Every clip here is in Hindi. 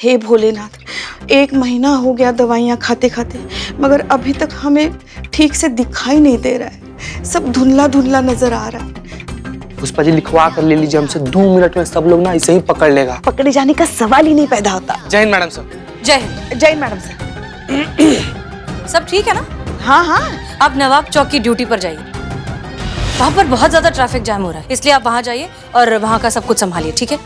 हे भोलेनाथ, 1 महीना हो गया दवाइयाँ खाते खाते, मगर अभी तक हमें ठीक से दिखाई नहीं दे रहा है। सब धुंधला धुंधला नजर आ रहा है। पुष्पा जी लिखवा कर ले लीजिए हमसे, 2 मिनट में सब लोग ना इसे ही पकड़ लेगा। पकड़े जाने का सवाल ही नहीं पैदा होता। जय हिंद मैडम सर। जय हिंद। जय हिंद मैडम सर। सब ठीक है ना? हाँ हाँ। आप नवाब चौक की ड्यूटी पर जाइए। वहाँ पर बहुत ज्यादा ट्रैफिक जाम हो रहा है, इसलिए आप वहाँ जाइए और वहाँ का सब कुछ संभालिए, ठीक है?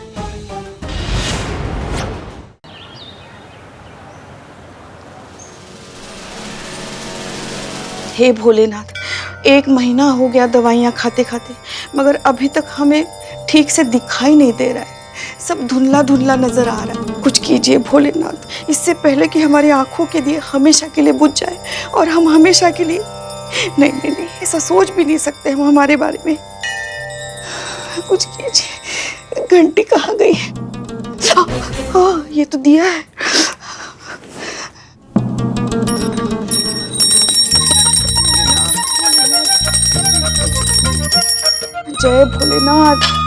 हे भोलेनाथ, 1 महीना हो गया दवाइयाँ खाते खाते, मगर अभी तक हमें ठीक से दिखाई नहीं दे रहा है। सब धुंधला धुंधला नजर आ रहा है। कुछ कीजिए भोलेनाथ, इससे पहले कि हमारी आंखों के दिए हमेशा के लिए बुझ जाए और हम हमेशा के लिए नहीं नहीं नहीं, ऐसा सोच भी नहीं सकते हम हमारे बारे में। कुछ कीजिए। घंटी कहाँ गई है? ये तो दिया है। जय भोलेनाथ।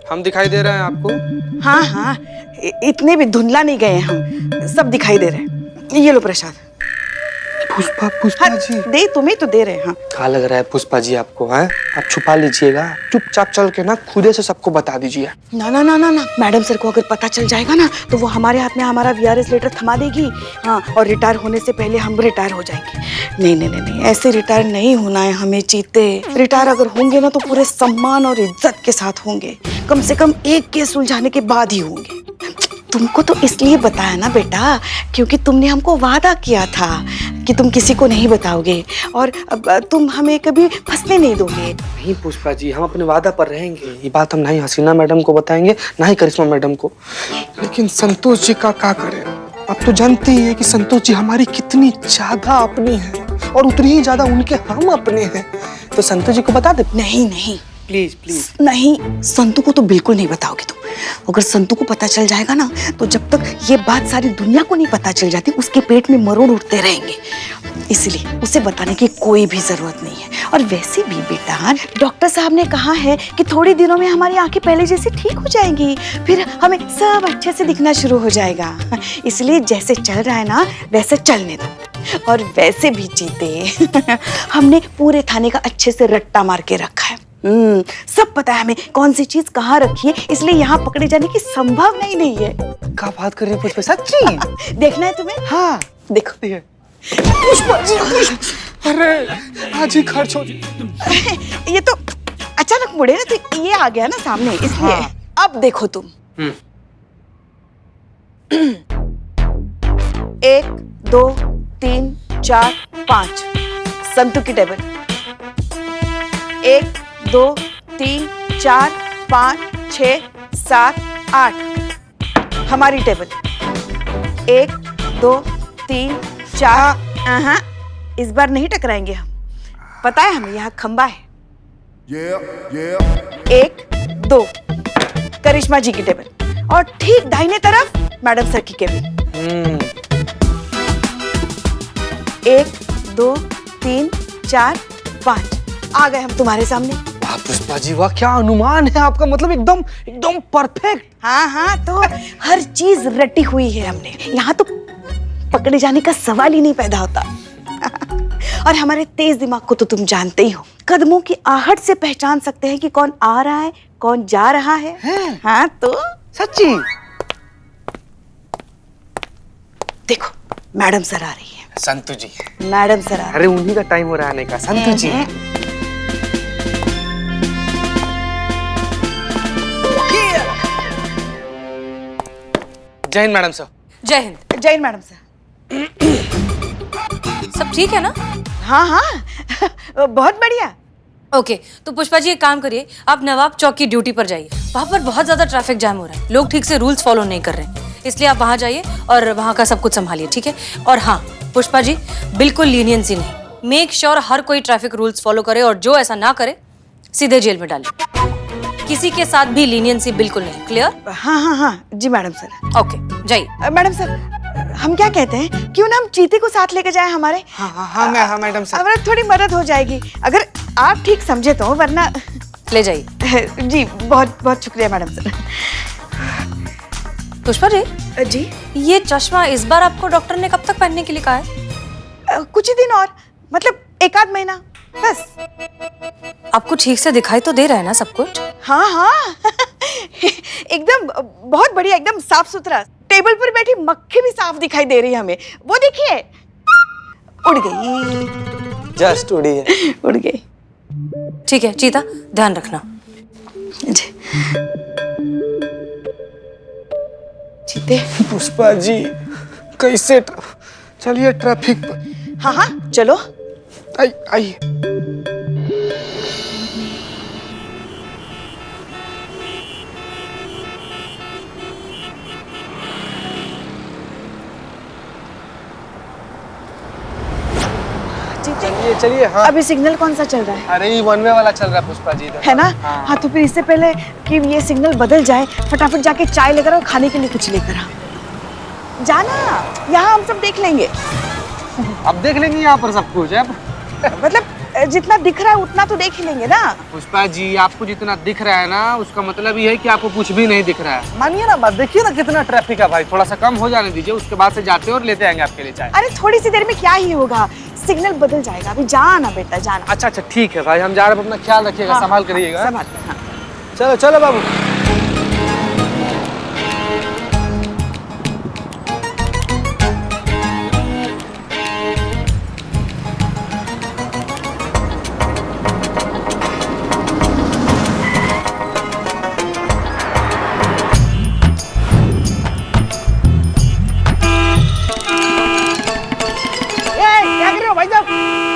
हम दिखाई दे रहे हैं आपको? हाँ हाँ, इतने भी धुंधला नहीं गए हम, सब दिखाई दे रहे हैं। ये लो प्रसाद। पुष्पा जी दे, तुम्हें तो दे रहे हैं। हाँ। क्या लग रहा है पुष्पा जी आपको? हैं, आप छुपा लीजिएगा, चुपचाप चल के ना खुदे से सबको बता दीजिए। ना ना ना ना ना, मैडम सर को अगर पता चल जाएगा ना तो वो हमारे हाथ में हमारा VRS लेटर थमा देगी। हाँ, और रिटायर होने से पहले हम रिटायर हो जाएंगे। नहीं नहीं नहीं नहीं, ऐसे रिटायर नहीं होना है हमें चीते। रिटायर अगर होंगे ना तो पूरे सम्मान और इज्जत के साथ होंगे, कम से कम एक केस सुलझाने के बाद ही होंगे। तुमको तो इसलिए बताया ना बेटा, क्योंकि तुमने हमको वादा किया था कि तुम किसी को नहीं बताओगे और तुम हमें कभी फंसने नहीं दोगे। नहीं पुष्पा जी, हम अपने वादा पर रहेंगे। ये बात हम ना ही हसीना मैडम को बताएंगे, ना ही करिश्मा मैडम को। लेकिन संतोष जी का क्या करें? आप तो जानती ही है कि संतोष जी हमारी कितनी ज्यादा अपनी है और उतनी ही ज्यादा उनके हम अपने हैं। तो संतोष जी को बता दे। नहीं नहीं, प्लीज प्लीज। नहीं, संतू को तो बिल्कुल नहीं बताओगे तुम। अगर संतू को पता चल जाएगा ना तो जब तक ये बात सारी दुनिया को नहीं पता चल जाती, उसके पेट में मरोड़ उठते रहेंगे। इसलिए उसे बताने की कोई भी जरूरत नहीं है। और वैसे भी बेटा, डॉक्टर साहब ने कहा है कि थोड़े दिनों में हमारी आंखें पहले जैसे ठीक हो जाएंगी, फिर हमें सब अच्छे से दिखना शुरू हो जाएगा। इसलिए जैसे चल रहा है ना वैसे चलने दो। और वैसे भी चीते, हमने पूरे थाने का अच्छे से रट्टा मार के रखा है। सब पता है हमें कौन सी चीज कहाँ रखी है, इसलिए यहाँ पकड़े जाने की संभावना ही नहीं है। क्या बात कर रही है पुष्पा? सच्ची? देखना है तुम्हें? हाँ देखो। पुष्पा जी, अरे आज ही खर्च हो। ये तो अचानक मुड़े ना तो ये आ गया ना सामने, इसलिए। हाँ। अब देखो तुम। 1 2 3 4 5 संतू की टेबल। 1 2 3 4 5 6 7 8 हमारी टेबल। 1 2 3 4। इस बार नहीं टकराएंगे हम, पता है हमें यहाँ खंबा है। 1 2 करिश्मा जी की टेबल और ठीक दाहिने तरफ मैडम सर की केबिन। 1 2 3 4 5 आ गए हम तुम्हारे सामने। वाह पुष्पा जी वाह, क्या अनुमान है आपका, मतलब एकदम एकदम परफेक्ट। हाँ हाँ, तो हर चीज रटी हुई है हमने। यहाँ तो पकड़े जाने का सवाल ही नहीं पैदा होता। और हमारे तेज दिमाग को तो तुम जानते ही हो, कदमों की आहट से पहचान सकते हैं कि कौन आ रहा है कौन जा रहा है। हाँ तो सच्ची? देखो मैडम सर आ रही है। संतू जी। मैडम सर आ रही है। अरे उन्हीं का टाइम हो रहा है आने का। संतू जी। जय हिंद मैडम सर। जय हिंद। जय हिंद मैडम सर। सब ठीक है ना? हाँ हाँ, बहुत बढ़िया। ओके, तो पुष्पा जी एक काम करिए, आप नवाब चौक की ड्यूटी पर जाइए। वहाँ पर बहुत ज्यादा ट्रैफिक जाम हो रहा है, लोग ठीक से रूल्स फॉलो नहीं कर रहे हैं, इसलिए आप वहाँ जाइए और वहाँ का सब कुछ संभालिए, ठीक है? और हाँ पुष्पा जी, बिल्कुल लीनियंसी नहीं, मेक श्योर हर कोई ट्रैफिक रूल्स फॉलो करे और जो ऐसा ना करे सीधे जेल में डालिए। किसी के साथ भी लीनियंसी बिल्कुल नहीं। क्लियर? हाँ हाँ हाँ जी मैडम सर। ओके, जाइए। मैडम सर हम क्या कहते हैं, क्यों ना हम चीते को साथ लेके जाएं हमारे? हाँ मैडम साहब। हमारा थोड़ी मदद हो जाएगी अगर आप ठीक समझे तो, वरना ले जाइए। जी बहुत बहुत शुक्रिया मैडम सर। पुष्पा जी, ये चश्मा इस बार आपको डॉक्टर ने कब तक पहनने के लिए कहा है? कुछ ही दिन और, मतलब एक आध महीना बस। आपको ठीक से दिखाई तो दे रहा है ना सब कुछ? हाँ हाँ एकदम बहुत बढ़िया, एकदम साफ सुथरा। टेबल पर बैठी मक्खी भी साफ दिखाई दे रही है हमें। वो देखिए, उड़ गई। जस्ट उड़ी है। उड़ गई। ठीक है चीता, ध्यान रखना। जी। चीते। पुष्पा जी कैसे चलिए ट्रैफिक पर। हाँ हाँ चलो। आइए। चलिए चलिए। हाँ अभी सिग्नल कौन सा चल रहा है? अरे ये वन वे वाला चल रहा है पुष्पा जी इधर। है ना? हाँ तो फिर इससे पहले कि ये सिग्नल बदल जाए, फटाफट जाके चाय लेकर और खाने के लिए कुछ लेकर आ जाना। यहाँ हम सब देख लेंगे। अब देख लेंगे यहाँ पर सब कुछ है। मतलब जितना दिख रहा है उतना तो देख ही लेंगे ना। पुष्पा जी आपको जितना दिख रहा है ना, उसका मतलब ये है कि आपको कुछ भी नहीं दिख रहा है। मानिए ना बात, देखिए ना कितना ट्रैफिक है भाई। थोड़ा सा कम हो जाने दीजिए, उसके बाद से जाते हैं और लेते आएंगे आपके लिए चाय। अरे थोड़ी सी देर में क्या ही होगा, सिग्नल बदल जाएगा। अभी जाना बेटा, जाना। अच्छा ठीक है भाई, हम जा रहे हैं। अपना ख्याल रखिएगा। हाँ, संभाल करिएगा। संभाल। हाँ। चलो चलो बाबू।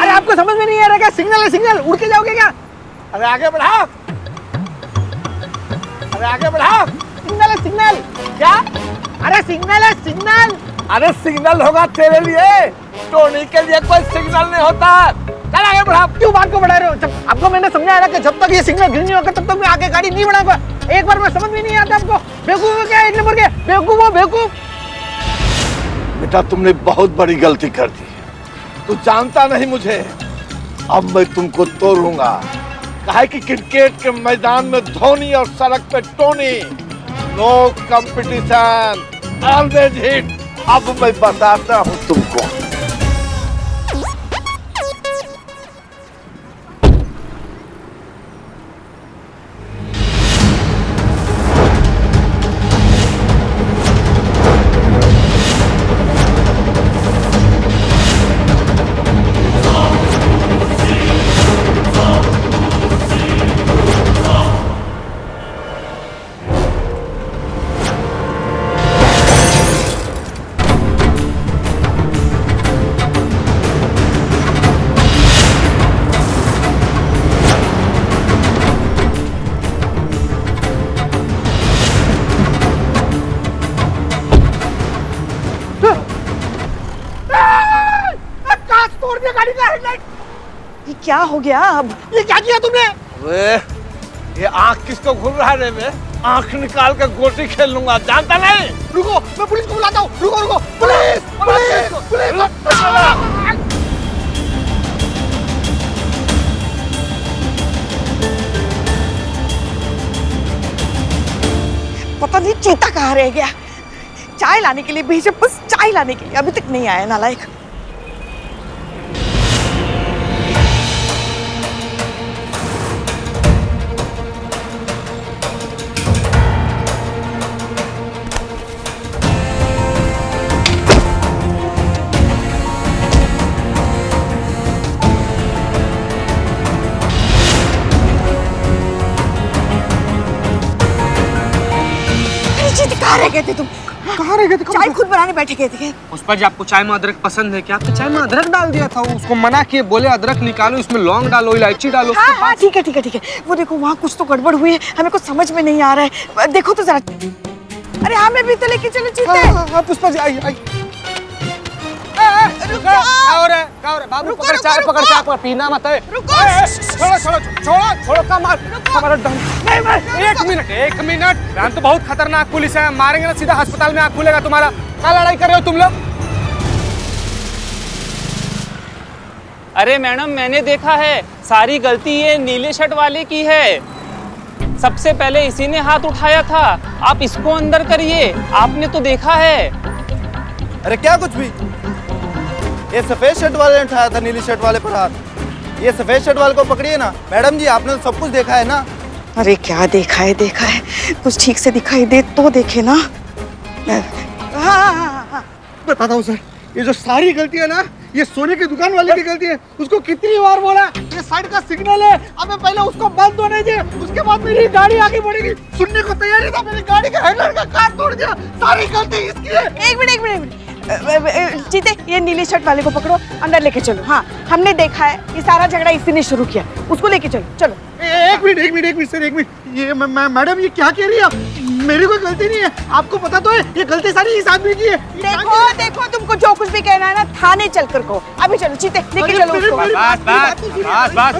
आपको समझ में नहीं आ रहा क्या? सिग्नल है, सिग्नल। उड़ के जाओगे क्या? अरे आगे बढ़ाओ, अरे आगे बढ़ाओ। सिग्नल है, सिग्नल। क्या? अरे सिग्नल है, सिग्नल। अरे सिग्नल होगा तेरे लिए, टोनी के लिए कोई सिग्नल नहीं होता। चल आगे बढ़ाओ। क्यों बात को बढ़ा रहे हो? जब आपको मैंने समझाया ना कि जब तक ये सिग्नल ग्रीन नहीं होगा तब तक मैं आगे गाड़ी नहीं बढ़ाऊंगा। एक बार में समझ में नहीं आता आपको? बेवकूफ हो क्या? एक नंबर के बेवकूफ हो, बेवकूफ। बेटा तुमने बहुत बड़ी गलती कर दी। तू जानता नहीं मुझे, अब मैं तुमको तोड़ूंगा। कहा कि क्रिकेट के मैदान में धोनी और सड़क पे Tony, no competition, always hit. अब मैं बताता हूं तुमको। तोड़ दिया गाड़ी का हेडलाइट। ये क्या हो गया अब? ये क्या किया तुमने? अरे ये आंख किसको घूर रहा है रे? मैं आंख निकाल कर गोटी खेल लूंगा, जानता नहीं? रुको, मैं पुलिस को बुलाता हूँ। रुको रुको, पुलिस पुलिस पुलिस। पता नहीं चीता कहाँ रह गया। चाय लाने के लिए भेजे, बस चाय लाने के लिए, अभी तक नहीं आया नालायक। कहाँ रह गए थे तुम? कहाँ रह गए थे? चाय खुद बनाने बैठे गए थे। पुष्पा जी आपको चाय में अदरक पसंद है क्या? आपने चाय में अदरक डाल दिया था। उसको मना किए, बोले अदरक निकालो, इसमें लौंग डालो, इलायची डालो। हाँ हाँ ठीक है ठीक है ठीक है। वो देखो वहाँ कुछ तो गड़बड़ हुई है, हमें कुछ समझ में नहीं आ रहा है। देखो तो जरा। अरे हमें भी तो लेके चलो चीते। हाँ पुष्पा जी आइए आइए। बाबू पकड़ चाय, पकड़ चाय, पकड़, पीना मत है। छोड़ो छोड़ो छोड़ो छोड़ो का मार। एक मिनट ध्यान तो बहुत खतरनाक पुलिस है, मारेंगे ना सीधा अस्पताल में आँख खुलेगा तुम्हारा। क्या लड़ाई कर रहे हो तुम लोग? अरे मैडम मैंने देखा है, सारी गलती ये नीले शर्ट वाले की है। सबसे पहले इसी ने हाथ उठाया था, आप इसको अंदर करिए, आपने तो देखा है। अरे क्या कुछ भी, ये सफेद शर्ट वाले ने उठाया था नीली शर्ट वाले पर हाथ। ये सफेद शर्ट वाले को पकड़िए ना। मैडम जी आपने तो सब कुछ देखा है ना। अरे क्या देखा है, कुछ ठीक से दिखाई दे तो देखे ना। हाँ। बताता हूँ सर, ये जो सारी गलती है ना, ये सोने की दुकान वाले की गलती है। उसको कितनी बार बोला ये साइड का सिग्नल है, हमें पहले उसको बंद होने दे, उसके बाद मेरी गाड़ी आगे बढ़ेगी। सुनने को तैयार नहीं था, मेरी गाड़ी का हैंडल का काट तोड़ दिया। सारी गलती इसकी है। एक मिनट जीते, ये नीले शर्ट वाले को पकड़ो, अंदर लेके चलो। हाँ, हमने देखा है ये सारा झगड़ा इसी ने शुरू किया, उसको लेके चलो। एक मिनट सर, एक मिनट। ये मैडम ये क्या कह रही है? मेरी कोई गलती नहीं है, आपको पता तो है ये गलती सारी इस आदमी की है। देखो तुमको जो कुछ भी कहना है ना थाने चल कर को। अभी चलो जीते, लेके चलो उसको। बस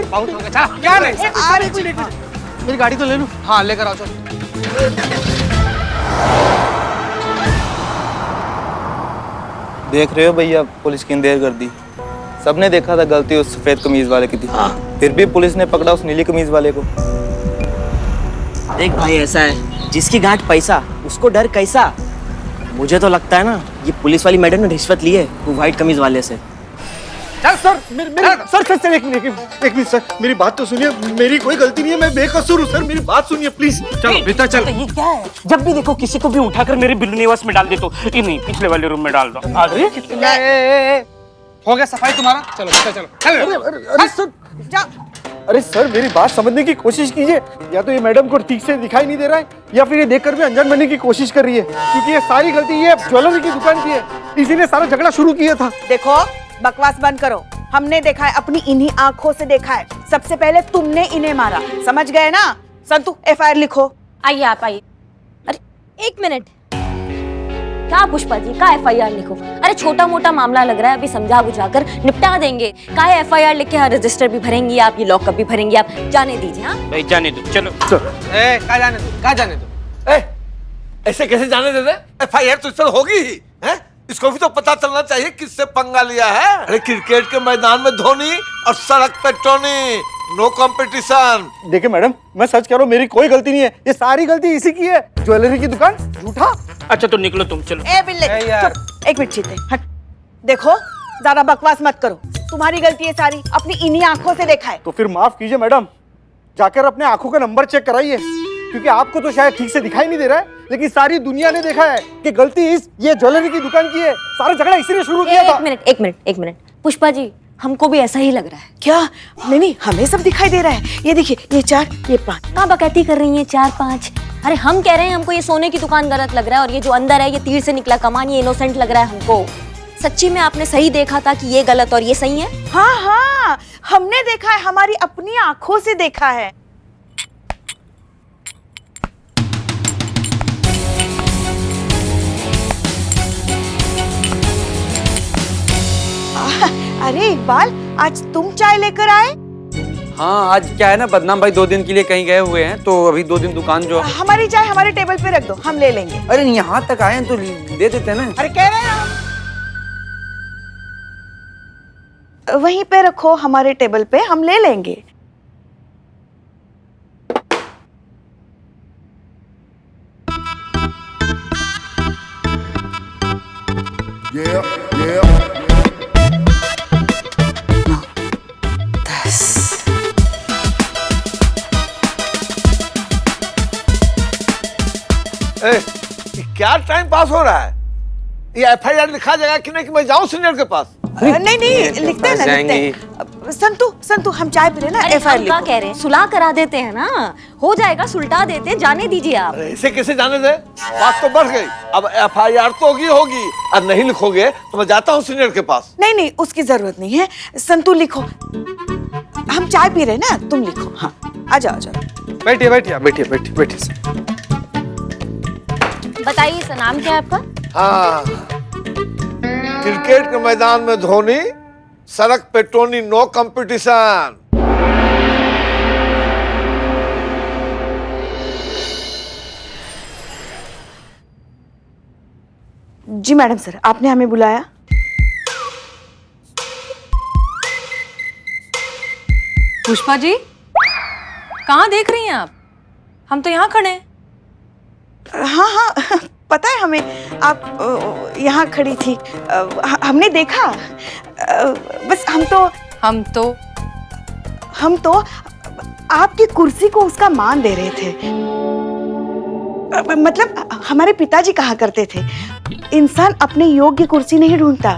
बहुत हो गया, चला। क्या रे? एक मिनट, मेरी गाड़ी तो ले लो। हाँ लेकर आओ, चल। देख रहे हो भैया, पुलिस की देर कर दी। सबने देखा था गलती उस सफेद कमीज वाले की थी, फिर भी पुलिस ने पकड़ा उस नीली कमीज वाले को। देख भाई ऐसा है, जिसकी गांठ पैसा उसको डर कैसा। मुझे तो लगता है ना ये पुलिस वाली मैडम ने रिश्वत ली है वो व्हाइट कमीज वाले से। सर सर एक मिनट सर, मेरी बात तो सुनिए। मेरी कोई गलती नहीं है, मैं बेकसूर हूँ सर, मेरी बात सुनिए प्लीज। चलो भीतर चल। ये क्या है, जब भी देखो किसी को भी उठाकर मेरे बिल्लू निवास में डाल दे तो ये नहीं, पिछले वाले रूम में डाल दो। अरे हो गया सफाई तुम्हारा? चलो भीतर चलो। अरे सर अरे सर, मेरी बात समझने की कोशिश कीजिए। या तो ये मैडम को ठीक से दिखाई नहीं दे रहा है, या फिर ये देखकर भी अनजान बनने की कोशिश कर रही है, क्योंकि ये सारी गलती ये ज्वेलरी की दुकान की है। इसी ने सारा झगड़ा शुरू किया था। देखो बकवास बंद करो, हमने देखा है, अपनी इन्हीं आंखों से देखा है। सबसे पहले तुमने इन्हें मारा, समझ गए ना? संतु एफआईआर लिखो। आइए आप आइए। अरे एक मिनट, क्या पुष्पा जी का एफआईआर लिखो? अरे छोटा मोटा मामला लग रहा है, अभी समझा बुझाकर निपटा देंगे। का एफआईआर लिख के हाँ रजिस्टर भी भरेंगी आप, ये लॉकअप भी भरेंगी आप, जाने दीजिए। हाँ भाई जाने दो, चलो। कहाँ जाने दो? ऐसे कैसे जाने दे दे? एफआईआर तो इस पर होगी ही, हैं? इसको भी तो पता चलना चाहिए किससे पंगा लिया है। अरे क्रिकेट के मैदान में धोनी और सड़क पे टोनी, नो कंपटीशन। देखिए मैडम, मैं सच कह रहा हूँ, मेरी कोई गलती नहीं है। ये सारी गलती इसी की है। ज्वेलरी की दुकान झूठा। अच्छा तो निकलो तुम, चलो। ए बिल्ले चुप, एक मिनट जीते हट। देखो ज्यादा बकवास मत करो, तुम्हारी गलती है सारी, अपनी इन्हीं आंखों से देखा है। तो फिर माफ कीजिए मैडम, जाकर अपने आंखों का नंबर चेक कराइए, क्योंकि आपको तो शायद ठीक से दिखाई नहीं दे रहा है, लेकिन सारी दुनिया ने देखा है कि गलती ये ज्वेलरी की दुकान की है। सारा झगड़ा इसी ने शुरू किया था। एक मिनट पुष्पा जी, हमको भी ऐसा ही लग रहा है। क्या? नहीं, हमें सब दिखाई दे रहा है। ये देखिए, ये 4 ये 5। कहाँ बकैती कर रही हैं 4-5? अरे हम कह रहे हैं हमको ये सोने की दुकान गलत लग रहा है, और ये जो अंदर है ये तीर से निकला कमान, ये इनोसेंट लग रहा है हमको। सच्ची में आपने सही देखा था कि ये गलत और ये सही है? हाँ, हमने देखा है, हमारी अपनी आंखों से देखा है। अरे इकबाल, आज तुम चाय लेकर आए? हाँ आज क्या है ना, बदनाम भाई 2 दिन के लिए कहीं गए हुए हैं, तो अभी 2 दिन दुकान जो। हमारी चाय हमारे टेबल पे रख दो, हम ले लेंगे। अरे यहाँ तक आए हैं तो दे देते हैं ना। अरे कह रहे हैं वहीं पे रखो, हमारे टेबल पे, हम ले लेंगे। क्या टाइम पास हो रहा है? ये एफआईआर लिखा जाएगा कि नहीं कि मैं जाऊं सीनियर के पास? नहीं लिखते हैं ना, लिखते हैं। संतु हम चाय पी रहे ना, एफआईआर क्या कह रहे हैं, सुलह करा देते हैं ना, हो जाएगा, सुलटा देते, जाने दीजिए आप। ऐसे कैसे जाने दे? बात तो बढ़ गई, अब एफआईआर तो होगी। अब नहीं लिखोगे तो मैं जाता हूँ सीनियर के पास। नहीं, उसकी जरूरत नहीं है। संतु लिखो, हम चाय पी रहे हैं ना, तुम लिखो। हाँ आ जाओ। बैठिए। बताइए सर, नाम क्या है आपका? हाँ, क्रिकेट के मैदान में धोनी, सड़क पे टोनी, नो कंपटीशन। जी मैडम सर, आपने हमें बुलाया? पुष्पा जी, कहाँ देख रही हैं आप? हम तो यहाँ खड़े हैं। हाँ हाँ पता है हमें, आप यहाँ खड़ी थी। हमने देखा। बस हम तो आपकी कुर्सी को उसका मान दे रहे थे। मतलब हमारे पिताजी कहा करते थे, इंसान अपने योग्य कुर्सी नहीं ढूंढता,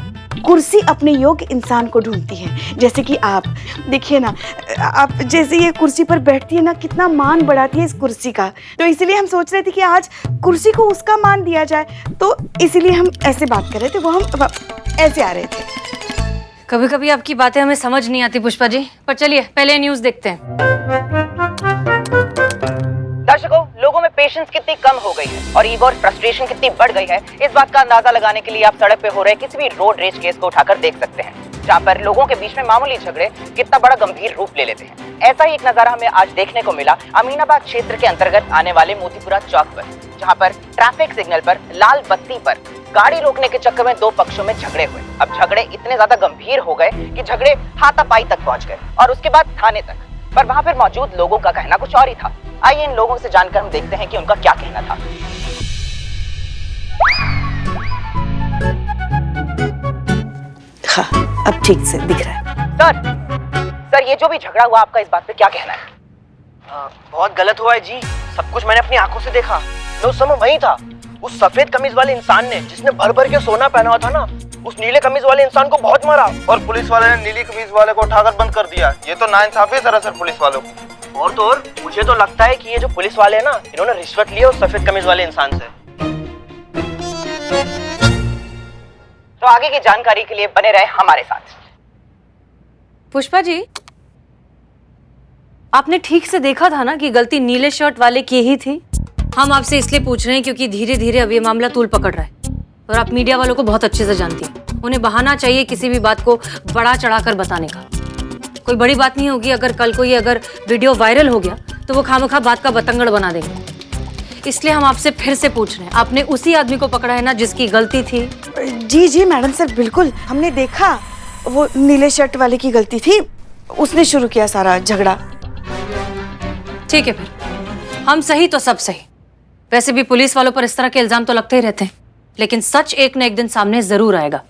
कुर्सी अपने योग्य इंसान को ढूंढती है। जैसे कि आप देखिए ना, आप जैसे ये कुर्सी पर बैठती है ना, कितना मान बढ़ाती है इस कुर्सी का। तो इसीलिए हम सोच रहे थे कि आज कुर्सी को उसका मान दिया जाए, तो इसीलिए हम ऐसे बात कर रहे थे। वो हम ऐसे आ रहे थे। कभी कभी आपकी बातें हमें समझ नहीं आती पुष्पा जी, पर चलिए पहले न्यूज़ देखते हैं। दर्शकों, लोगों में पेशेंस कितनी कम हो गई है और ईगो और फ्रस्ट्रेशन कितनी बढ़ गई है, इस बात का अंदाजा लगाने के लिए आप सड़क पे हो रहे किसी भी रोड रेज केस को उठाकर देख सकते हैं, जहाँ पर लोगों के बीच में मामूली झगड़े कितना बड़ा गंभीर रूप ले लेते हैं। ऐसा ही एक नजारा हमें आज देखने को मिला अमीनाबाद क्षेत्र के अंतर्गत आने वाले मोतीपुरा चौक पर, जहाँ पर ट्रैफिक सिग्नल पर लाल बत्ती पर गाड़ी रोकने के चक्कर में दो पक्षों में झगड़े हुए। अब झगड़े इतने ज्यादा गंभीर हो गए कि झगड़े हाथापाई तक पहुंच गए और उसके बाद थाने तक। पर वहां पर मौजूद लोगों का कहना कुछ और ही था। आइए इन लोगों से जानकर हम देखते हैं कि उनका क्या कहना था। हाँ, अब ठीक से दिख रहा है। सर ये जो भी झगड़ा हुआ, आपका इस बात पे क्या कहना है? बहुत गलत हुआ है जी, सब कुछ मैंने अपनी आंखों से देखा। मैं उस समय वहीं था। उस सफेद कमीज वाले इंसान ने, जिसने भर भर के सोना पहना हुआ था ना, उस नीले कमीज वाले इंसान को बहुत मारा और पुलिस वाले ने नीली कमीज वाले को उठाकर बंद कर दिया। ये तो नाइंसाफी है सरासर पुलिस वालों की। और तो और मुझे तो लगता है कि ये जो पुलिस वाले हैं ना, इन्होंने रिश्वत ली है उस सफेद कमीज वाले इंसान से। तो आगे की जानकारी के लिए बने रहे हमारे साथ। पुष्पा जी, आपने ठीक से देखा था ना कि गलती नीले शर्ट वाले की ही थी? हम आपसे इसलिए पूछ रहे हैं क्योंकि धीरे धीरे अब ये मामला तूल पकड़ रहा है और आप मीडिया वालों को बहुत अच्छे से जानती हैं। उन्हें बहाना चाहिए किसी भी बात को बड़ा चढ़ाकर बताने का। कोई बड़ी बात नहीं होगी अगर कल को ये अगर वीडियो वायरल हो गया तो वो खामखा बात का बतंगड़ बना देंगे। इसलिए हम आपसे फिर से पूछ रहे हैं, आपने उसी आदमी को पकड़ा है ना जिसकी गलती थी? जी जी मैडम सर, बिल्कुल हमने देखा, वो नीले शर्ट वाले की गलती थी, उसने शुरू किया सारा झगड़ा। ठीक है, फिर हम सही तो सब सही। वैसे भी पुलिस वालों पर इस तरह के इल्जाम तो लगते ही रहते हैं, लेकिन सच एक न एक दिन सामने जरूर आएगा।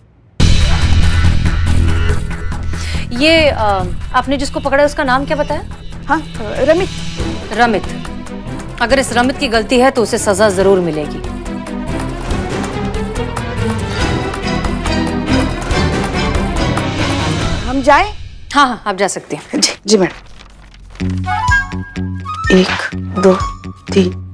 ये आपने जिसको पकड़ा है उसका नाम क्या बताया? हाँ, रमित। रमित। अगर इस रमित की गलती है तो उसे सजा जरूर मिलेगी। हम जाएं? हाँ हाँ, आप जा सकती हैं। जी जी मैडम। 1 2 3।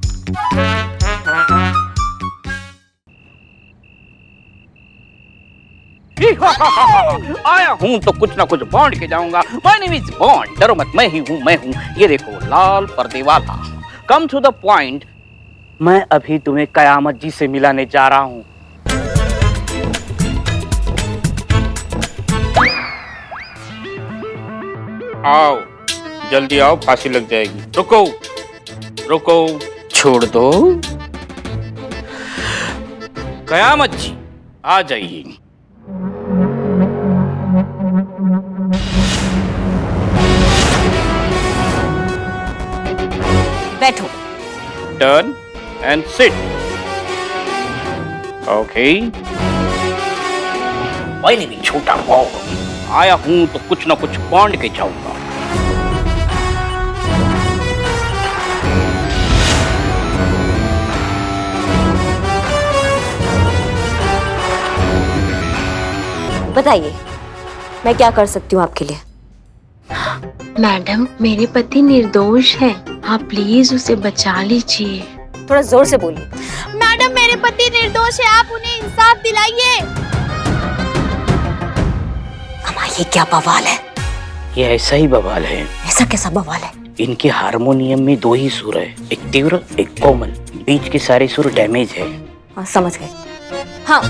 आया हूँ तो कुछ ना कुछ बॉन्ड के जाऊंगा। माय नेम इज बॉन्ड, डरो मत, मैं ही हूँ, मैं हूँ। ये देखो, लाल पर्दे वाला। Come to the point. मैं अभी तुम्हें कयामत जी से मिलाने जा रहा हूँ। आओ, जल्दी आओ, फांसी लग जाएगी। रुको रुको, छोड़ दो। कयामत जी आ जाइए। बैठो। Turn and sit. ओके। मैंने भी छोटा बॉन्ड आया हूं तो कुछ ना कुछ बॉन्ड के जाऊंगा। बताइए, मैं क्या कर सकती हूँ आपके लिए? मैडम, मेरे पति निर्दोष है, आप प्लीज उसे बचा लीजिए। थोड़ा जोर से बोलिए। मैडम, मेरे पति निर्दोष है, आप उन्हें इंसाफ दिलाइए। अम्मा, ये क्या बवाल है? ये ऐसा ही बवाल है। ऐसा कैसा बवाल है? इनके हारमोनियम में 2 ही सुर है, एक तीव्र एक कोमल। बीच के सारे सुर डैमेज है। हाँ, समझ गए। हाँ,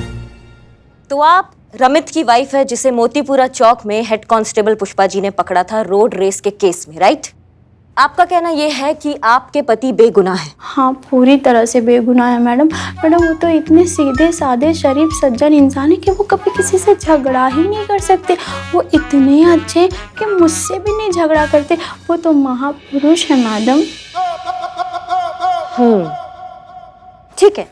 तो आप रमित की वाइफ है जिसे मोतीपुरा चौक में हेड कांस्टेबल पुष्पा जी ने पकड़ा था रोड रेस के केस में, राइट? आपका कहना यह है कि आपके पति बेगुनाह है? हाँ, पूरी तरह से बेगुनाह है मैडम। मैडम वो तो इतने सीधे साधे शरीफ सज्जन इंसान है कि वो कभी किसी से झगड़ा ही नहीं कर सकते। वो इतने अच्छे कि मुझसे भी नहीं झगड़ा करते। वो तो महापुरुष है मैडम। ठीक है,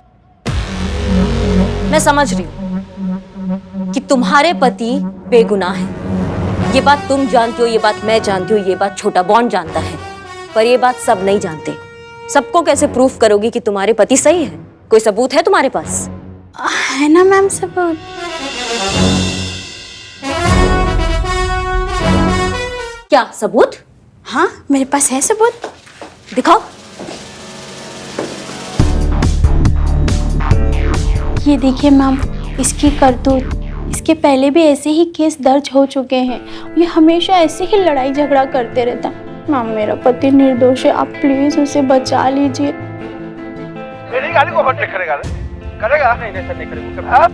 मैं समझ रही हूँ कि तुम्हारे पति बेगुनाह है। ये बात तुम जानती हो, ये बात मैं जानती हूँ, ये बात छोटा बॉन्ड जानता है, पर ये बात सब नहीं जानते। सबको कैसे प्रूफ करोगी कि तुम्हारे पति सही है? कोई सबूत है तुम्हारे पास? है ना मैम सबूत। क्या सबूत? हाँ, मेरे पास है सबूत। दिखाओ। ये देखिए मैम, इसकी करतूत। इसके पहले भी ऐसे ही केस दर्ज हो चुके हैं। ये हमेशा ऐसे ही लड़ाई झगड़ा करते रहता है। मैम मेरा पति निर्दोष है, आप प्लीज उसे बचा लीजिए। मेरी गाड़ी को ओवरटेक करेगा? करेगा? नहीं नहीं सर, नहीं करेगा।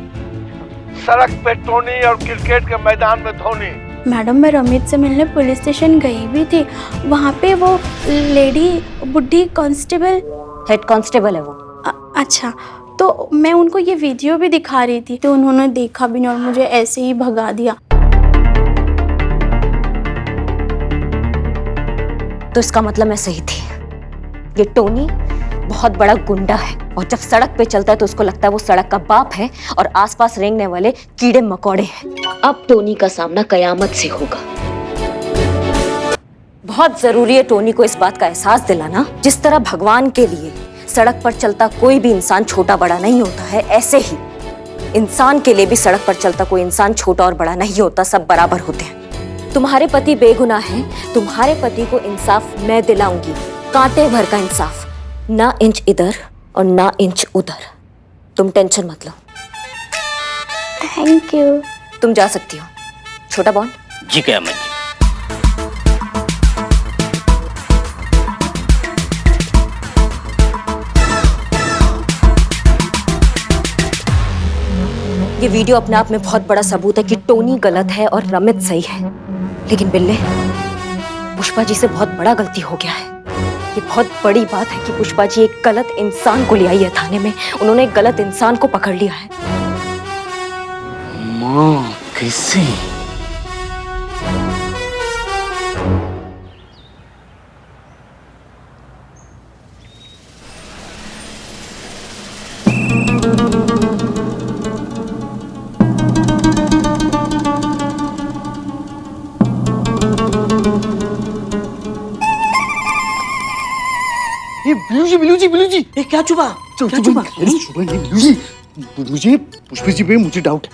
सड़क पे टोनी और क्रिकेट के मैदान में धोनी। मैडम मैं रमित से मिलने पुलिस स्टेशन गई भी थी। वहाँ पे वो लेडी बुढ़ी कांस्टेबल, हेड कांस्टेबल है वो। अच्छा, तो मैं उनको ये वीडियो भी दिखा रही थी, तो उन्होंने देखा भी नहीं और मुझे ऐसे ही भगा दिया। तो इसका मतलब मैं सही थी। ये टोनी बहुत बड़ा गुंडा है और जब सड़क पे चलता है तो उसको लगता है वो सड़क का बाप है और आसपास रेंगने वाले कीड़े मकोड़े हैं। अब टोनी का सामना कयामत से होगा। बहुत जरूरी है टोनी को इस बात का एहसास दिलाना, जिस तरह भगवान के लिए सड़क पर चलता कोई भी इंसान छोटा बड़ा नहीं होता है, ऐसे ही इंसान के लिए भी सड़क पर चलता कोई इंसान छोटा और बड़ा नहीं होता, सब बराबर होते हैं। तुम्हारे पति बेगुनाह हैं, तुम्हारे पति को इंसाफ मैं दिलाऊंगी, कांटे भर का इंसाफ, ना इंच इधर और ना इंच उधर। तुम टेंशन मत लो। Thank you. तुम जा सकती हो। छोटा बॉन्ड। जी क्या मैं ये वीडियो अपने आप में बहुत बड़ा सबूत है कि टोनी गलत है और रमित सही है। लेकिन बिल्ले, पुष्पा जी से बहुत बड़ा गलती हो गया है। ये बहुत बड़ी बात है कि पुष्पा जी एक गलत इंसान को ले आई है थाने में। उन्होंने एक गलत इंसान को पकड़ लिया है। माँ कैसे? बिलू जी ये क्या चुबा? क्या चुबा? मुझे पुष्पा जी पे मुझे डाउट है।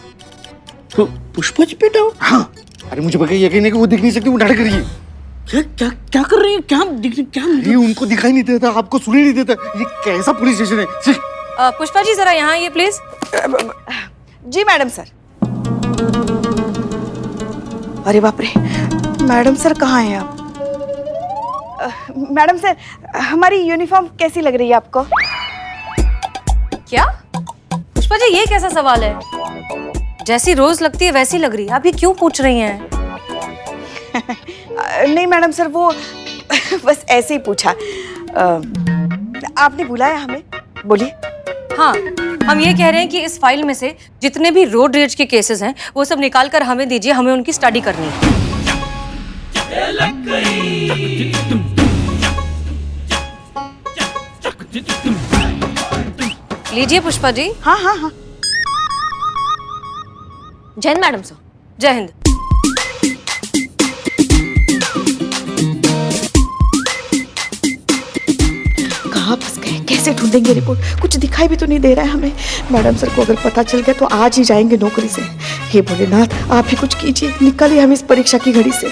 तो पुष्पा जी पे डाउट? हाँ, अरे मुझे पक्का यकीन है कि वो दिख नहीं सकती, वो नाटक कर रही है। क्या क्या क्या कर रही है? क्या ये उनको दिखाई नहीं देता, आपको सुनाई नहीं देता। ये कैसा पुलिस स्टेशन है? पुष्पा जी जरा यहाँ आइए प्लीज। Ji madam sir. अरे बाप रे, मैडम सर कहाँ हैं आप? मैडम सर, हमारी यूनिफॉर्म कैसी लग रही है आपको? क्या पुष्पा जी, ये कैसा सवाल है? जैसी रोज लगती है वैसी लग रही है। आप ये क्यों पूछ रही हैं? नहीं मैडम सर, वो बस ऐसे ही पूछा। आपने बुलाया हमें? बोलिए। हाँ, हम ये कह रहे हैं कि इस फाइल में से जितने भी रोड रेज के केसेस हैं वो सब निकाल कर हमें दीजिए, हमें उनकी स्टडी करनी है। लीजिए पुष्पा जी। हाँ हाँ हाँ। जय हिंद मैडम सर। जय हिंद। कहाँ फंस गए? कैसे ढूंढेंगे रिपोर्ट? कुछ दिखाई भी तो नहीं दे रहा है हमें। मैडम सर को अगर पता चल गया तो आज ही जाएंगे नौकरी से। हे भोलेनाथ, आप ही कुछ कीजिए, निकालिए हम इस परीक्षा की घड़ी से।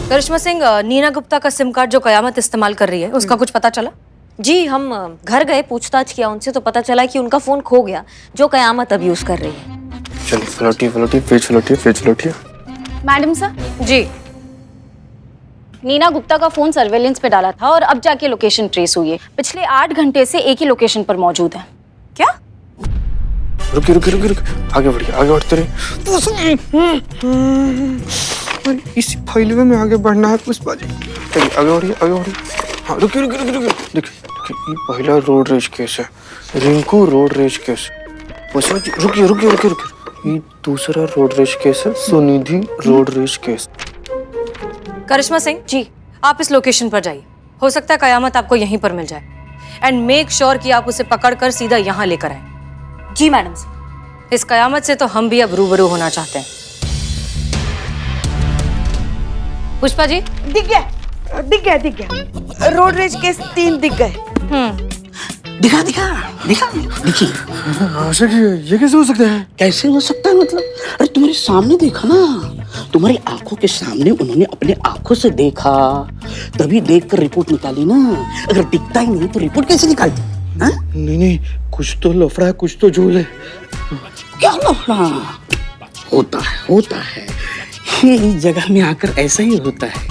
करिश्मा सिंह, नीना गुप्ता का सिम कार्ड जो कयामत इस्तेमाल कर रही है उसका कुछ पता चला? जी, हम घर गए, पूछताछ किया उनसे तो पता चला कि उनका फोन खो गया जो कयामत अब यूज कर रही है। चलो फ्लोटी पेज फ्लोटी। मैडम सर जी, नीना गुप्ता का फोन सर्वेलेंस पे डाला था और अब जाके लोकेशन ट्रेस हुई है। पिछले 8 घंटे से एक ही लोकेशन पर मौजूद है। क्या? रुकी आगे बढ़ते रहे। और इस फैलवे में आगे बढ़ना है पुष्पा जी। चलिए आगे बढ़िए, आगे बढ़िए। हाँ रुकिए रुकिए रुकिए रुकिए, देखिए ये पहला रोड रेज केस है, Rinku road rage case. Pushpa ji रुकिए रुकिए रुकिए रुकिए, ये दूसरा रोड रेज केस है, सुनिधि रोड रेज केस। करिश्मा सिंह जी, आप इस लोकेशन पर जाइए, हो सकता है कयामत आपको यहीं पर मिल जाए। एंड मेक श्योर कि आप उसे पकड़कर सीधा यहाँ लेकर आए। जी मैडम। इस कयामत से तो हम भी अब रूबरू होना चाहते हैं। पुष्पा जी दिख गया, दिख गया, दिख गया। रोड रेज केस 3 दिख गए। दिखा दिखा दिखा देखिए। ये कैसे हो सकता है? कैसे हो सकता है मतलब? अरे तुम्हारे सामने देखा ना, तुम्हारी आंखों के सामने उन्होंने अपने आंखों से देखा, तभी देखकर रिपोर्ट निकाली ना। अगर दिखता ही नहीं तो रिपोर्ट कैसे निकालती? हाँ? नहीं नहीं, कुछ तो लफड़ा है, कुछ तो झूल है। क्या लफड़ा? होता है ये इस जगह में आकर ऐसा ही होता है।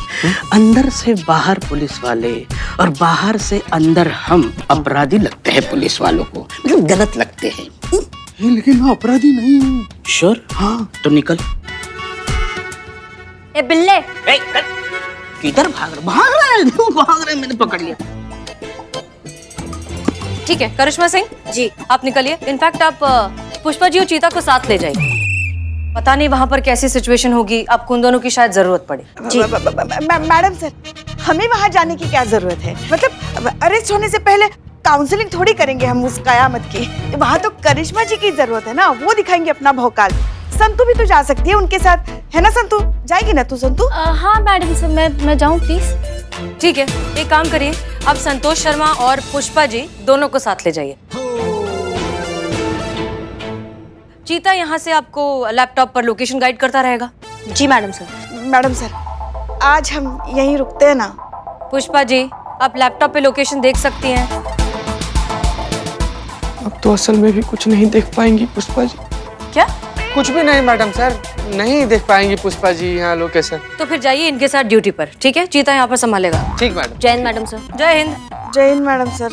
अंदर से बाहर पुलिस वाले और बाहर से अंदर हम अपराधी लगते हैं पुलिस वालों को, मतलब गलत लगते हैं। लेकिन मैं अपराधी नहीं हूँ। श्योर? हाँ तो निकल। ए बिल्ले, किधर भाग रहे मैंने पकड़ लिया। ठीक है करिश्मा सिंह जी, आप निकलिए। इनफैक्ट आप पुष्पा जी और चीता को साथ ले जाइए। पता नहीं वहां पर कैसी सिचुएशन होगी, आपको उन दोनों की शायद जरूरत पड़े। जी मैडम सर, हमें वहां जाने की क्या जरूरत है? मतलब अरेस्ट होने से पहले काउंसलिंग थोड़ी करेंगे हम उस कयामत की? वहां तो करिश्मा जी की जरूरत है ना, वो दिखाएंगे अपना भौकाल। संतू भी तो जा सकती है उनके साथ, है ना संतू? जाएगी ना तू संतू? हाँ मैडम सर, मैं जाऊँ प्लीज? ठीक है, एक काम करिए, आप संतोष शर्मा और पुष्पा जी दोनों को साथ ले जाइए। चीता यहाँ से आपको लैपटॉप पर लोकेशन गाइड करता रहेगा। जी मैडम सर। मैडम सर, आज हम यहीं रुकते हैं ना? पुष्पा जी, आप लैपटॉप पे लोकेशन देख सकती हैं। अब तो असल में भी कुछ नहीं देख पाएंगी पुष्पा जी। क्या? कुछ भी नहीं मैडम सर, नहीं देख पाएंगी पुष्पा जी यहाँ लोकेशन। तो फिर जाइए इनके साथ ड्यूटी पर, ठीक है? चीता यहाँ पर संभालेगा। ठीक मैडम। जय हिंद मैडम सर। जय हिंद। जय हिंद मैडम सर।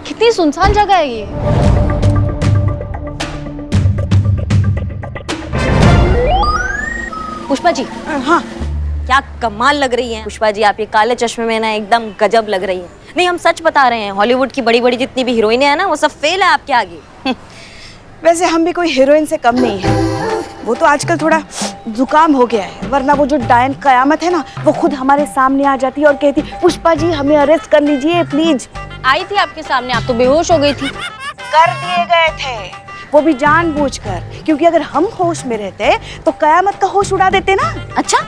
कितनी सुनसान जगह है ये। पुष्पा जी। हाँ क्या कमाल लग रही है पुष्पा जी, आप ये काले चश्मे में ना एकदम गजब लग रही है। नहीं हम सच बता रहे हैं, हॉलीवुड की बड़ी बड़ी जितनी भी हीरोइनें हैं ना, वो सब फेल है आपके आगे। वैसे हम भी कोई हीरोइन से कम नहीं है, वो तो आजकल थोड़ा जुकाम हो गया है, वरना वो जो डायन कयामत है ना, वो खुद हमारे सामने आ जाती है और कहती पुष्पा जी हमें अरेस्ट कर लीजिए प्लीज। आई थी आपके सामने, आप तो बेहोश हो गई थी। कर दिए गए थे, वो भी जानबूझकर, क्योंकि अगर हम होश में रहते तो कयामत का होश उड़ा देते ना। अच्छा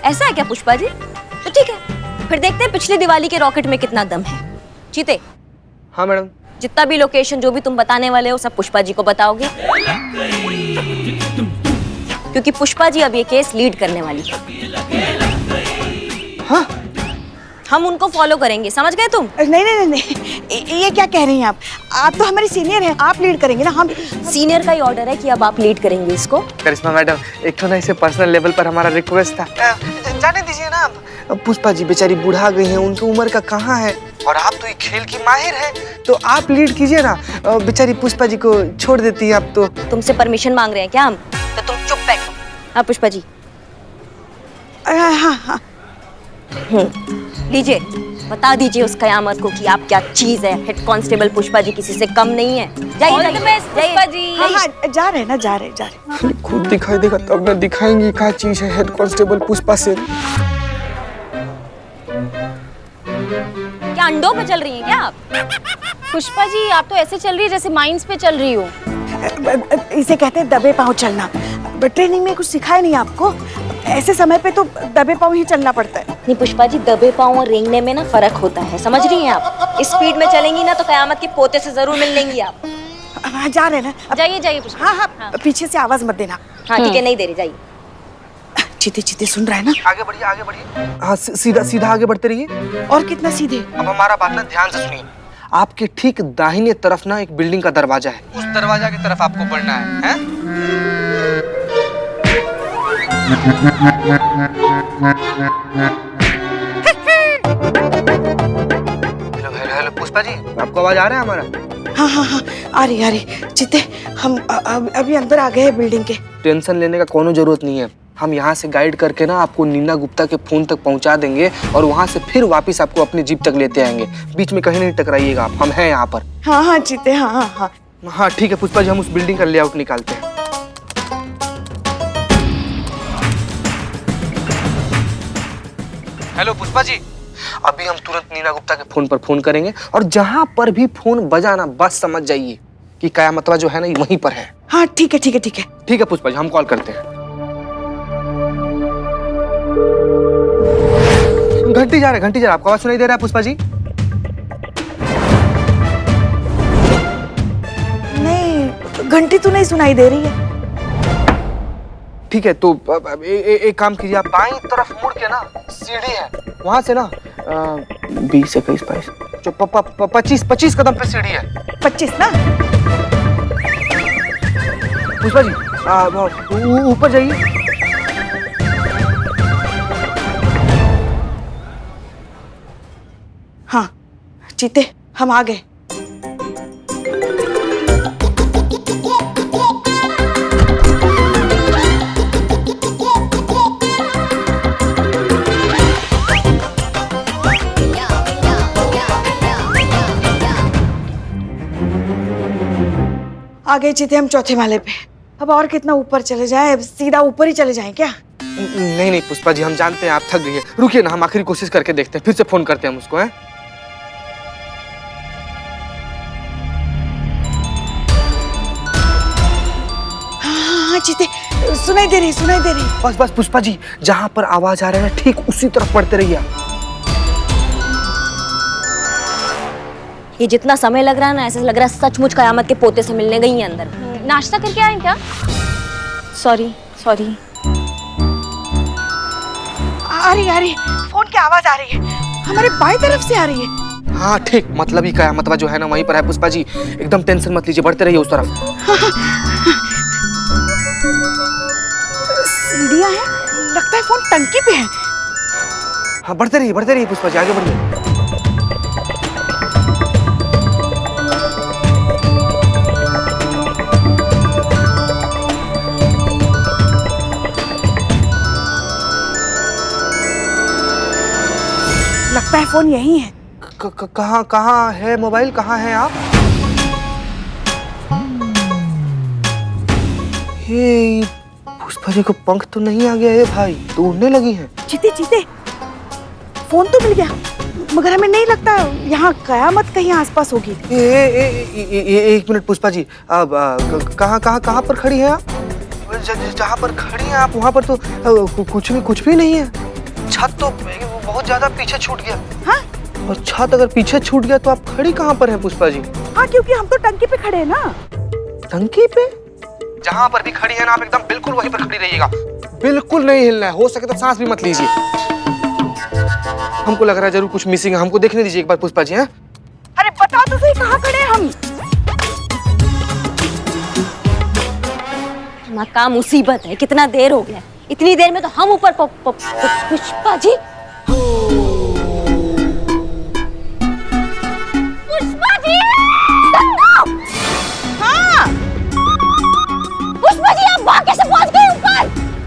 ऐसा है क्या पुष्पा जी? तो ठीक है, फिर देखते हैं पिछली दिवाली के रॉकेट में कितना दम है। चीते। हाँ मैडम। जितना भी लोकेशन जो भी तुम बताने वाले हो सब पुष्पा जी को बताओगे, क्योंकि पुष्पा जी अब ये केस लीड करने वाली है। हाँ? हम उनको फॉलो करेंगे, समझ गए तुम? नहीं नहीं नहीं, ये क्या कह रही हैं आप? आप तो हमारी सीनियर हैं, आप लीड करेंगे ना। हम सीनियर का ही ऑर्डर है कि अब आप लीड करेंगे इसको। करिश्मा मैडम, एक तो ना इसे पर्सनल लेवल पर हमारा रिक्वेस्ट था, जाने दीजिए ना। अब पुष्पा जी बेचारी बुढ़ा गई हैं, उनकी उम्र का कहाँ है, और आप तो ये खेल की माहिर हैं, तो आप लीड कीजिए ना। बेचारी पुष्पा जी को छोड़ देती है आप तो। तुमसे परमिशन मांग रहे हैं क्या हम? तो तुम चुप बैठो। हाँ पुष्पा जी। हाँ। लीजिए, बता दीजिए उस कयामत को कि आप क्या चीज है। हेड कांस्टेबल पुष्पा जी किसी से कम नहीं है। जाइए पुष्पा जी। हाँ, जा रहे हैं ना, जा रहे। खुद दिखाई देगा तब ना दिखाएंगी क्या चीज है हेड कांस्टेबल पुष्पा से। क्या अंडों पे चल रही हैं क्या आप? पुष्पा जी आप तो ऐसे चल रही है जैसे माइंस पे चल रही हो। इसे कहते हैं दबे पांव चलना। ट्रेनिंग में कुछ सिखाया नहीं आपको? ऐसे समय पे तो दबे पांव ही चलना पड़ता है। नहीं पुष्पा जी, दबे पांव और रेंगने में ना फर्क होता है, समझ रही हैं आप? इस स्पीड में चलेंगी ना तो कयामत के पोते से जरूर मिल लेंगी आप। हाँ, जा रहे हैं ना। जाइए पुष्पा। हाँ, पीछे से आवाज मत देना। हाँ ठीक है, नहीं दे रही, जाइए। ठीक। चीते चीते सुन रहा है ना? आगे बढ़िए, आगे बढ़िए। हाँ, सीधा सीधा आगे बढ़ते रहिए। और कितना सीधे? अब हमारा बात ना ध्यान से सुनिए। आपके ठीक दाहिने तरफ ना एक बिल्डिंग का दरवाजा है, उस दरवाजा की तरफ आपको बढ़ना है, हैं? Hello hello hello Pushpa ji, आपको आवाज आ रहा है हमारा? हाँ हाँ हाँ, आ रही चीते। हम अभी अंदर आ गए हैं बिल्डिंग के। टेंशन लेने का कोनो जरूरत नहीं है। हम यहाँ से गाइड करके ना आपको नीना गुप्ता के फोन तक पहुँचा देंगे और वहाँ से फिर वापस आपको अपनी जीप तक लेते आएंगे। बीच में कहीं नहीं टकराइएगा आप, हम हैं यहाँ पर। हाँ हाँ चीते, हाँ हाँ हाँ। हाँ ठीक है पुष्पा जी, हम उस बिल्डिंग का लेआउट निकालते हैं। हेलो पुष्पा जी, अभी हम तुरंत नीना गुप्ता के फोन पर फोन करेंगे और जहाँ पर भी फोन बजाना बस समझ जाइए कि कयामतवा जो है ना ये वहीं पर है। हाँ ठीक है ठीक है ठीक है। ठीक है पुष्पा जी, हम कॉल करते हैं। घंटी जा रहा है, आपको आवाज सुनाई दे रहा है पुष्पा जी? नहीं, घंटी तो नहीं सुनाई दे रही है। ठीक है, तो एक काम कीजिए, आप बाईं तरफ मुड़ के ना सीढ़ी है, वहां से ना 20 21 22 जो 25 कदम पे सीढ़ी है। 25 ना? पुष्पा जी ऊपर जाइए। हाँ चीते, हम आ गए। आ गए चीते हम चौथे माले पे। अब और कितना ऊपर चले जाए? सीधा ऊपर ही चले जाएं क्या? नहीं नहीं पुष्पा जी, हम जानते हैं आप थक गई है। रुकिए ना, हम आखिरी कोशिश करके देखते हैं, फिर से फोन करते हैं हम उसको, हैं? हाँ चीते, सुनाई दे रही। बस पुष्पा जी, जहाँ पर आवाज आ रहा है ना ठीक उसी तरफ पढ़ते रहिए आप। ये जितना समय लग रहा है ना, ऐसा लग रहा है सचमुच कयामत के पोते से मिलने गई हैं अंदर। नाश्ता करके आए क्या? सॉरी। आ रही, फोन की आवाज आ रही है, हमारे बाईं तरफ से आ रही है। हाँ ठीक, मतलब ही कयामतवा जो है ना वहीं पर है पुष्पा जी, एकदम टेंशन मत लीजिए, बढ़ते रहिए उस तरफ। सीढ़ियाँ हैं, लगता है फोन टंकी पे है। हाँ बढ़ते रहिए पुष्पा जी, आगे बढ़िए। लगता है फोन यही है। कहाँ है मोबाइल, कहाँ है आप? हे पुष्पा जी को पंख तो नहीं आ गया है भाई, तो उड़ने लगी हैं। चीते, फोन तो मिल गया, मगर हमें नहीं लगता यहाँ कयामत कहीं आसपास होगी। एक मिनट पुष्पा जी, अब कहाँ पर खड़ी हैं आप? जहाँ पर खड़ी हैं आप वहाँ पर तो कुछ भी नहीं है। छत तो बहुत ज्यादा पीछे छूट गया। हाँ? और छत अगर पीछे छूट गया तो आप खड़ी कहाँ पर हैं पुष्पा जी? हाँ क्योंकि हम तो टंकी पे खड़े हैं ना। टंकी पे? जहाँ पर भी खड़ी है ना आप एकदम बिल्कुल वहीं पर खड़ी रहिएगा, बिल्कुल नहीं हिलना है, हो सके तो सांस भी मत लीजिए। हमको लग रहा है जरूर कुछ मिसिंग है, हमको देखने दीजिए एक बार पुष्पा जी। हैं? अरे बताओ तो सही, कहाँ खड़े हैं हम? नाकाम मुसीबत है, कितना देर हो गया, इतनी देर में तो हम ऊपर पुष्पा जी। पुष्पा जी! हाँ पुष्पा जी, आप वहां कैसे पहुंच गए ऊपर?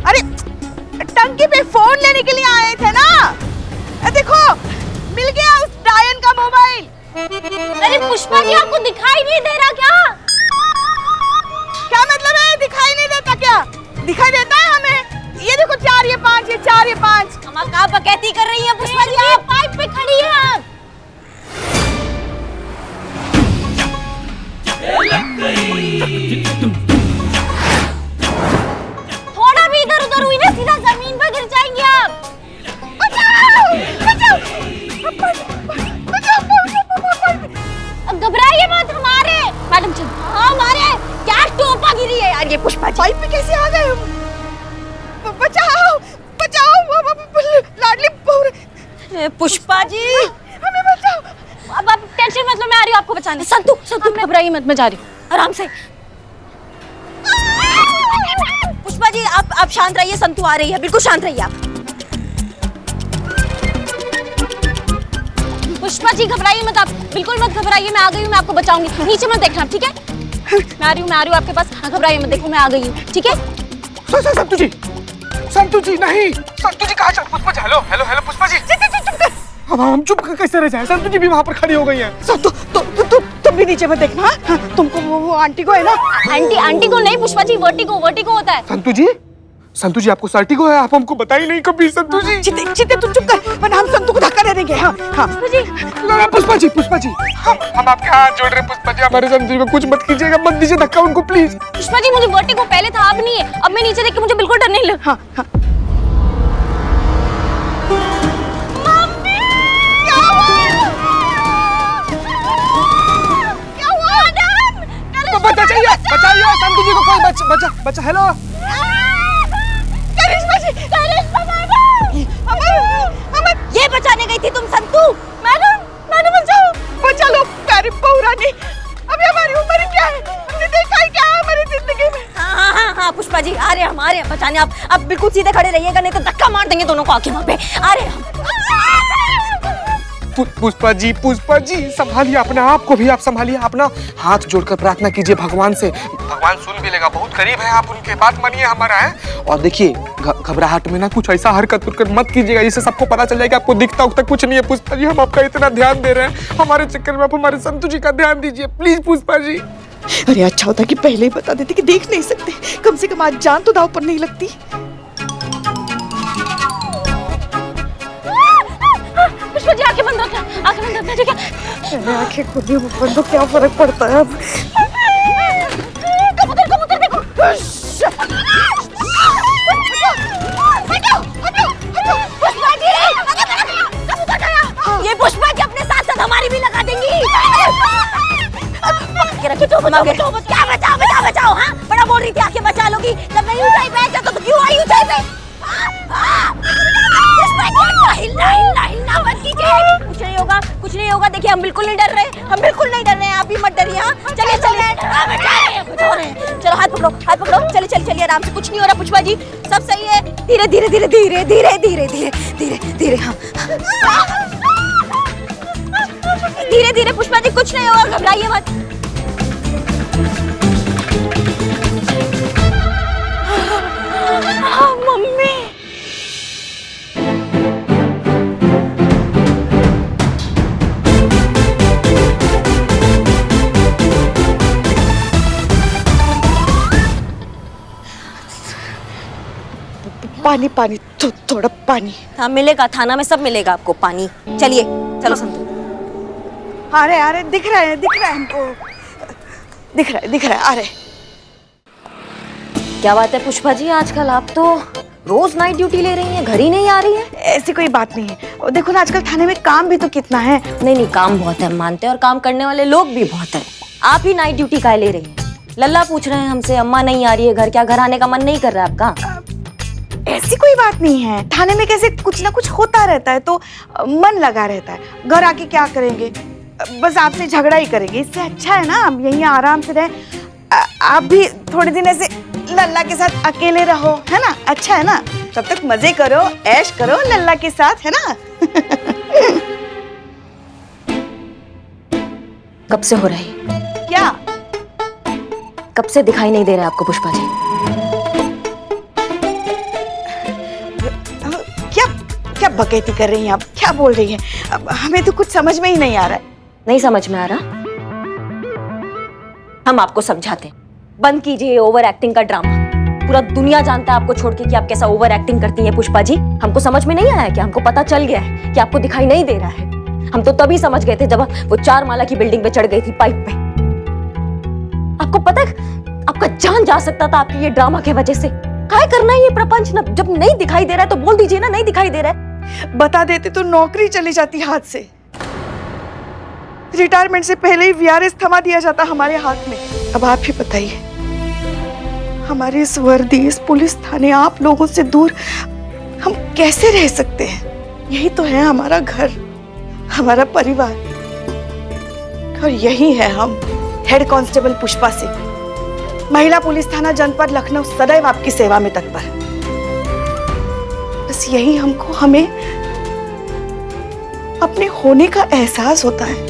अरे टंकी पे फोन लेने के लिए आए थे ना। देखो मिल गया उस डायन का मोबाइल। अरे पुष्पा जी, आपको दिखाई नहीं दे रहा क्या? क्या मतलब है दिखाई नहीं देता? क्या दिखाई देता है हमें? ये देखो 4 ये 5, ये 4 ये 5। हम कहाँ बकैती कर रही हैं पुष्पा जी? आप पाइप पे खड़ी हैं आप। थोड़ा भी इधर उधर हुई ना सीधा जमीन पर गिर जाएंगे आप। बचाओ! अब घबराइए मत, हमारे मैडम जी, हमारे क्या टोपा गिरी है यार ये पुष्पा जी। पाइप पे कैसे आ गए हम? बचाओ! पुष्पा जी हमें बचाओ। अब आप टेंशन मत लो, मैं आ रही हूँ आपको बचाने। संतू संतू घबराइए मत, मैं जा रही हूँ, आराम से। पुष्पा जी आप शांत रहिए, संतू आ रही है, बिल्कुल शांत रहिए आप। पुष्पा जी घबराइए मत, आप बिल्कुल मत घबराइए, मैं आ गई हूँ, मैं आपको बचाऊंगी। नीचे मत देखना, ठीक है? मैं आ रही हूँ आपके पास, घबराइए मत, देखो मैं आ गई हूँ, ठीक है? संतू जी नहीं, संतू जी कहाँ चल? Pushpa ji, hello hello hello Pushpa ji, अब हम चुप कैसे रह जाए? संतू जी भी वहाँ पर खड़ी हो गई हैं। संतू तुम भी नीचे मत देखना। हाँ? तुमको वो आंटी को है ना? आंटी को नहीं पुष्पा जी, वर्टिगो होता है। संतू जी आपको सर्टिगो है, आप हमको बताई नहीं कभी। संतू जी चिते तुम चुप कर, वरना हम संतू को धक्का दे देंगे। हाँ हाँ पुष्पा जी हम आपके हाथ जोड़ रहे। पुष्पा जी हमारे संतू जी को कुछ मत कीजिएगा, मत दीजिए धक्का उनको प्लीज। पुष्पा जी मुझे वर्टिगो पहले था, अब नहीं है। अब मैं नीचे देख के मुझे बिल्कुल डर नहीं लग। हाँ हाँ बचाइए संतू जी को, कोई बचा हेलो ये बचाने गई थी तुम संतू? मैडम बचा लो प्यारी बहू रानी। अभी हमारी उम्र क्या है, हमने देखा ही क्या है हमारी जिंदगी में। हाँ पुष्पा जी आ रहे हैं बचाने। आप बिल्कुल सीधे खड़े रहिएगा, नहीं तो धक्का मार देंगे दोनों को आके वहाँ पे। आ रहे हैं। पुष्पा जी संभालिए अपने आप को भी, आप संभालिए अपना। हाथ जोड़कर प्रार्थना कीजिए भगवान से, भगवान सुन भी लेगा, बहुत करीब है आप उनके, बात मानिए हमारा है। और देखिए घबराहट में ना कुछ ऐसा हरकत मत कीजिएगा जिससे सबको पता चल जाएगा आपको दिखता उखता कुछ नहीं है। पुष्पा जी हम आपका इतना ध्यान दे रहे हैं, हमारे चक्कर में आप हमारे संतू जी का ध्यान दीजिए प्लीज पुष्पा जी। अरे अच्छा होता कि पहले ही बता देते कि देख नहीं सकते, कम से कम आज जान तो दाव पर नहीं लगती। पुष्पा जी आंखें बंद रखना, ठीक है? आंखें खुली बंद तो क्या फर्क पड़ता है अब? कबूतर देखो। ये पुष्पा जी अपने साथ हमारी भी लगा देंगी। क्या बचाओ हाँ? बड़ा बोल रही थी आके बचा लोगी, जब नहीं ऊंचाई पे आया तो क्यों आई ऊंचाई पे? हिलना मत कीजिए। कुछ नहीं होगा। देखिए हम बिल्कुल नहीं डर रहे हैं, आप भी मत डरिए। हाँ चलिए चलो हाथ पकड़ो, चलिए आराम से, कुछ नहीं हो रहा पुष्पा जी, सब सही है। धीरे हाँ धीरे पुष्पा जी, कुछ नहीं होगा, घबराइए मत। मम्मी पानी थोड़ा पानी। हाँ मिलेगा, थाना में सब मिलेगा आपको पानी। चलिए चलो संतू। अरे दिख रहा है हमको, दिख रहा है। अरे क्या बात है पुष्पा जी, आजकल आप तो रोज नाइट ड्यूटी ले रही हैं, घर ही नहीं आ रही हैं। ऐसी कोई बात नहीं है, और देखो ना आजकल थाने में काम भी तो कितना है। नहीं काम बहुत है, मानते हैं, और काम करने वाले लोग भी बहुत है। आप ही नाइट ड्यूटी काहे ले रही हैं? लल्ला पूछ रहे हैं हमसे, अम्मा नहीं आ रही है घर, क्या घर आने का मन नहीं कर रहा है आपका? ऐसी कोई बात नहीं है, थाने में कैसे कुछ ना कुछ होता रहता है तो मन लगा रहता है। घर आके क्या करेंगे, बस आपसे झगड़ा ही करेंगे। इससे अच्छा है ना हम यहीं आराम से रहे। आप भी थोड़े दिन ऐसे लल्ला के साथ अकेले रहो, है ना? अच्छा है ना? तब तक मजे करो, ऐश करो लल्ला के साथ, है ना? कब से हो रहा है क्या? कब से दिखाई नहीं दे रहा है आपको पुष्पा जी? क्या बकैती कर रही हैं आप? क्या बोल रही हैं? अब हमें तो कुछ समझ में ही नहीं आ रहा है। नहीं समझ में आ रहा? हम आपको समझाते हैं, बंद कीजिए ओवर एक्टिंग का ड्रामा। पूरा दुनिया जानता है आपको छोड़ के कि आप कैसा ओवर एक्टिंग करती हैं पुष्पा जी। हमको समझ में नहीं आया कि हमको पता चल गया है कि आपको दिखाई नहीं दे रहा है। हम तो तभी समझ गए थे जब वो 4 माला की बिल्डिंग पे चढ़ गई थी पाइप पे। आपको पता है आपका जान जा सकता था आपकी ये ड्रामा की वजह से। क्या करना है ये प्रपंच? ना जब नहीं दिखाई दे रहा है तो बोल दीजिए ना नहीं दिखाई दे रहा है। बता देते तो नौकरी चली जाती हाथ से। रिटायरमेंट से पहले ही वीआरएस थमा दिया जाता हमारे हाथ में। अब आप ही बताइए, हमारे इस वर्दी, इस पुलिस थाने, आप लोगों से दूर हम कैसे रह सकते हैं? यही तो है हमारा घर। हमारा परिवार, और यही है हम। हेड कांस्टेबल पुष्पा सिंह, महिला पुलिस थाना जनपद लखनऊ, सदैव आपकी सेवा में तत्पर। बस यही हमको हमें अपने होने का एहसास होता है।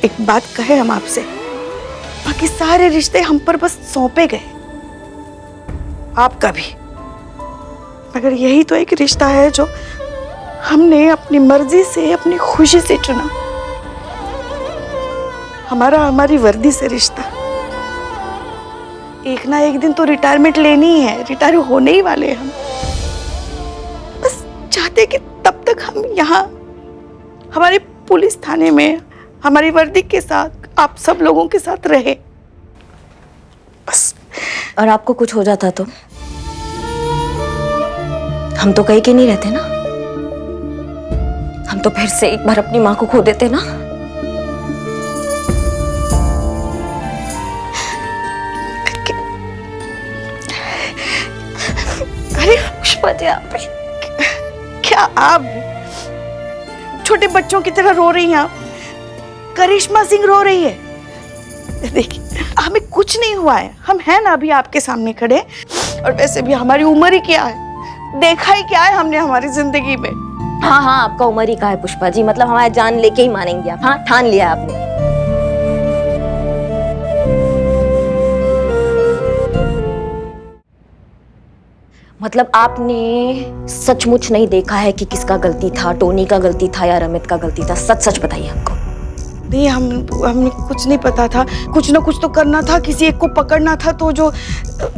एक बात कहे हम आपसे, बाकी सारे रिश्ते हम पर बस सौंपे गए, आपका भी। मगर यही तो एक रिश्ता है जो हमने अपनी मर्जी से, अपनी खुशी से चुना। हमारी वर्दी से रिश्ता। एक ना एक दिन तो रिटायरमेंट लेनी ही है, रिटायर होने ही वाले हैं हम। बस चाहते कि तब तक हम यहाँ हमारे पुलिस थाने में हमारी वर्दी के साथ आप सब लोगों के साथ रहे, बस। और आपको कुछ हो जाता तो हम तो कहीं के नहीं रहते ना, हम तो फिर से एक बार अपनी माँ को खो देते ना। अरे पुष्पा जी, आप क्या आप छोटे बच्चों की तरह रो रही हैं? आप करिश्मा सिंह रो रही है। देखिए, हमें कुछ नहीं हुआ है, हम हैं ना अभी आपके सामने खड़े। और वैसे भी हमारी उम्र ही क्या है, देखा ही क्या है हमने हमारी जिंदगी में। हाँ, आपका उम्र ही का है पुष्पा जी, मतलब हमारा जान लेके ही मानेंगे आप। हाँ, ठान लिया आपने। मतलब आपने सचमुच नहीं देखा है कि किसका गलती था, टोनी का गलती था या रमित का गलती था? सच सच बताइए हमको। नहीं, हमें कुछ नहीं पता था। कुछ ना कुछ तो करना था, किसी एक को पकड़ना था, तो जो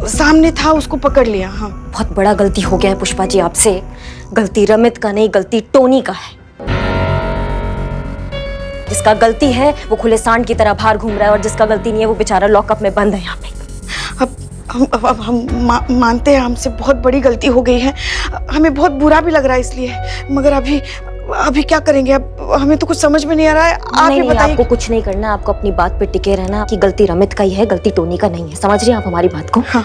सामने था उसको पकड़ लिया। हाँ, बहुत बड़ा गलती हो गया है पुष्पा जी आपसे। गलती रमित का नहीं, गलती टोनी का है। जिसका गलती है वो खुले सांड की तरह बाहर घूम रहा है, और जिसका गलती नहीं है वो बेचारा लॉकअप में बंद है यहाँ पे। अब हम मानते हैं हमसे बहुत बड़ी गलती हो गई है, हमें बहुत बुरा भी लग रहा है इसलिए। मगर अभी क्या करेंगे? अब हमें तो कुछ समझ में नहीं आ रहा है। आप ही बताइए। आपको कुछ नहीं करना, आपको अपनी बात पे टिके रहना कि गलती रमित का ही है, गलती टोनी का नहीं है। समझ रही हैं आप हमारी बात को? हाँ।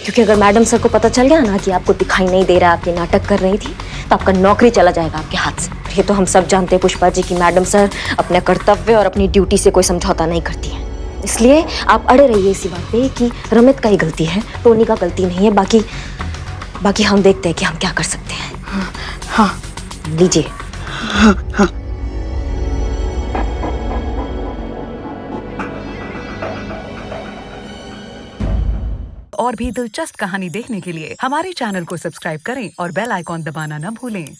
क्योंकि अगर मैडम सर को पता चल गया ना कि आपको दिखाई नहीं दे रहा, आपकी नाटक कर रही थी, तो आपका नौकरी चला जाएगा आपके हाथ से। ये तो हम सब जानते हैं पुष्पा जी की मैडम सर अपने कर्तव्य और अपनी ड्यूटी से कोई समझौता नहीं करती है। इसलिए आप अड़े रहिए इसी बात पे कि रमित का ही गलती है, टोनी का गलती नहीं है। बाकी हम देखते हैं कि हम क्या कर सकते हैं। हाँ, लीजिए। हाँ। और भी दिलचस्प कहानी देखने के लिए हमारे चैनल को सब्सक्राइब करें और बेल आइकॉन दबाना न भूलें।